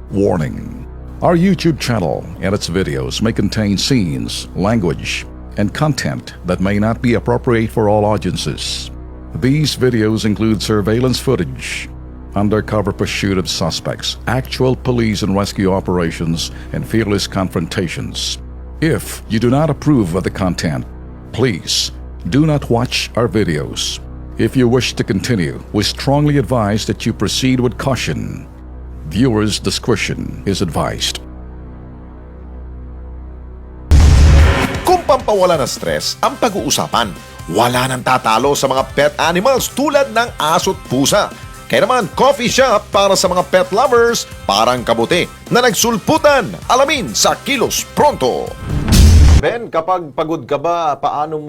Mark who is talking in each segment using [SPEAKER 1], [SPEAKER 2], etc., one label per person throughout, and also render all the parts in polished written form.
[SPEAKER 1] Warning: our YouTube channel and its videos may contain scenes, language, and content that may not be appropriate for all audiences. These videos include surveillance footage, undercover pursuit of suspects, actual police and rescue operations, and fearless confrontations. If you do not approve of the content, please do not watch our videos. If you wish to continue, we strongly advise that you proceed with caution. Viewers' discretion is advised.
[SPEAKER 2] Kung pampawala ng stress ang pag-uusapan, wala nang tatalo sa mga pet animals tulad ng aso't pusa. Kaya naman, coffee shop para sa mga pet lovers, parang kabuti na nagsulputan. Alamin sa Kilos Pronto. Ben, kapag pagod ka ba, ano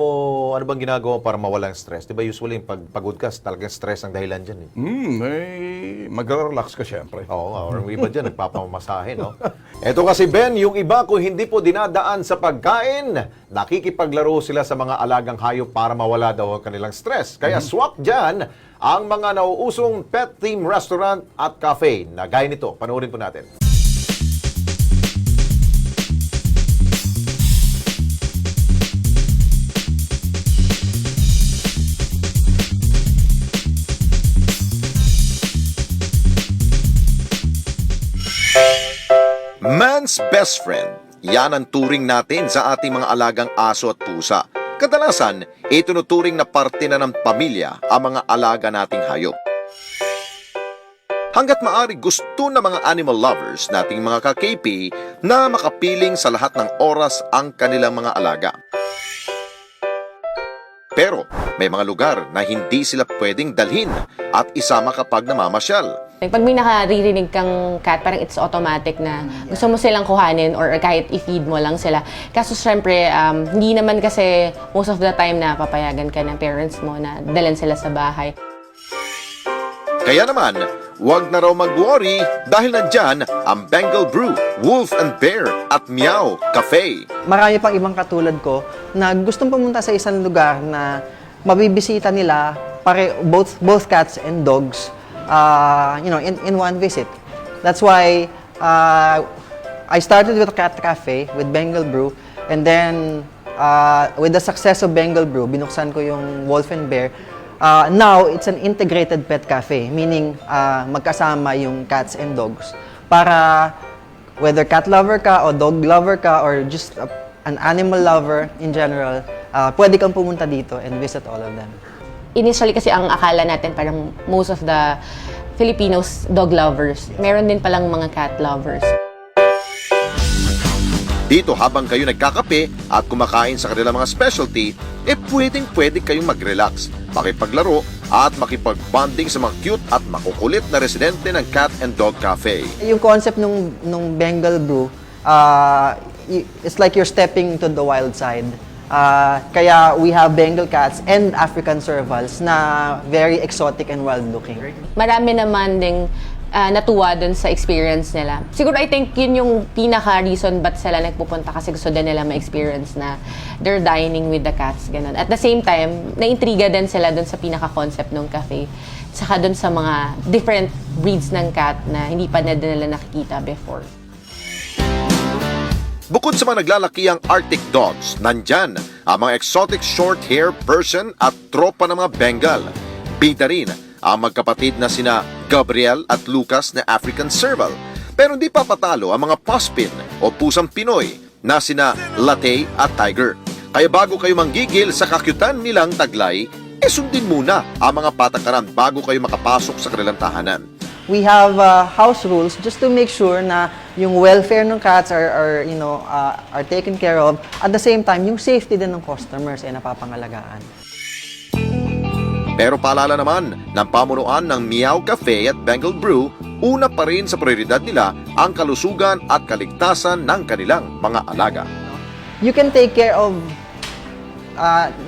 [SPEAKER 2] bang ginagawa para mawala ang stress? Diba usually pag pagod ka, talagang stress ang dahilan dyan eh.
[SPEAKER 3] Mag-relax ka syempre.
[SPEAKER 2] Oo, or yung iba dyan, nagpapamasahe, no? Eto kasi Ben, yung iba kung hindi po dinadaan sa pagkain, nakikipaglaro sila sa mga alagang hayop para mawala daw ang kanilang stress. Kaya swak dyan ang mga nauusong pet theme restaurant at cafe na gaya nito. Panoorin po natin. Man's best friend. Yan ang turing natin sa ating mga alagang aso at pusa. Kadalasan, itinuturing na parte na ng pamilya ang mga alaga nating hayop. Hanggat maaari gusto ng mga animal lovers nating mga ka-KP na makapiling sa lahat ng oras ang kanilang mga alaga. Pero may mga lugar na hindi sila pwedeng dalhin at isama kapag namamasyal.
[SPEAKER 4] Pag may nakaririnig kang cat, parang it's automatic na gusto mo silang kuhanin or kahit i-feed mo lang sila. Kaso syempre, hindi naman kasi most of the time na papayagan ka ng parents mo na dalhin sila sa bahay.
[SPEAKER 2] Kaya naman, huwag na raw mag-worry dahil nandyan ang Bengal Brew, Wolf and Bear at Meow Cafe.
[SPEAKER 5] Marami pang ibang katulad ko na gustong pumunta sa isang lugar na mabibisita nila both cats and dogs in one visit. That's why I started with a cat cafe with Bengal Brew, and then with the success of Bengal Brew, binuksan ko yung Wolf and Bear. Now, it's an integrated pet cafe, meaning magkasama yung cats and dogs. Para whether cat lover ka o dog lover ka or just an animal lover in general, pwede kang pumunta dito and visit all of them.
[SPEAKER 4] Initially kasi ang akala natin parang most of the Filipinos dog lovers. Meron din palang mga cat lovers.
[SPEAKER 2] Dito habang kayo nagkakape at kumakain sa kanilang mga specialty, pwedeng kayong mag-relax, makipaglaro at makipag-bonding sa mga cute at makukulit na residente ng Cat and Dog Cafe.
[SPEAKER 5] Yung concept nung Bengal Brew, it's like you're stepping to the wild side. Kaya we have Bengal cats and African servals na very exotic and wild looking.
[SPEAKER 4] Marami naman ding natuwa dun sa experience nila. Siguro I think yun yung pinaka-reason ba't sila nagpupunta kasi gusto din nila ma-experience na they're dining with the cats. Ganun. At the same time, naintriga din sila dun sa pinaka-concept ng cafe. Saka dun sa mga different breeds ng cat na hindi pa nila nakikita before.
[SPEAKER 2] Bukod sa mga naglalaki ang Arctic Dogs, nandyan ang mga exotic short-hair Persian at tropa ng mga Bengal. Bida rin ang magkapatid na sina Gabriel at Lucas na African Serval. Pero hindi pa patalo ang mga Puspin o pusang Pinoy na sina Latte at Tiger. Kaya bago kayo manggigil sa kakyutan nilang taglay, sundin muna ang mga patakaran bago kayo makapasok sa kanilang tahanan.
[SPEAKER 5] We have house rules just to make sure na yung welfare ng cats are taken care of. At the same time, yung safety din ng customers ay napapangalagaan.
[SPEAKER 2] Pero paalala naman ng pamunuan ng Meow Cafe at Bengal Brew, una pa rin sa prioridad nila ang kalusugan at kaligtasan ng kanilang mga alaga.
[SPEAKER 5] You can take care of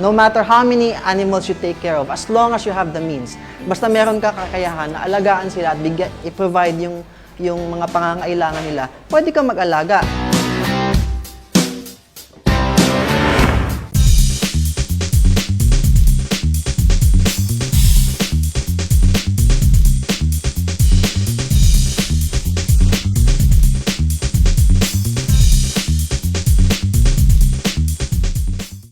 [SPEAKER 5] no matter how many animals you take care of, as long as you have the means. Basta meron ka kakayahan na alagaan sila at i-provide yung mga pangangailangan nila, pwede kang mag-alaga.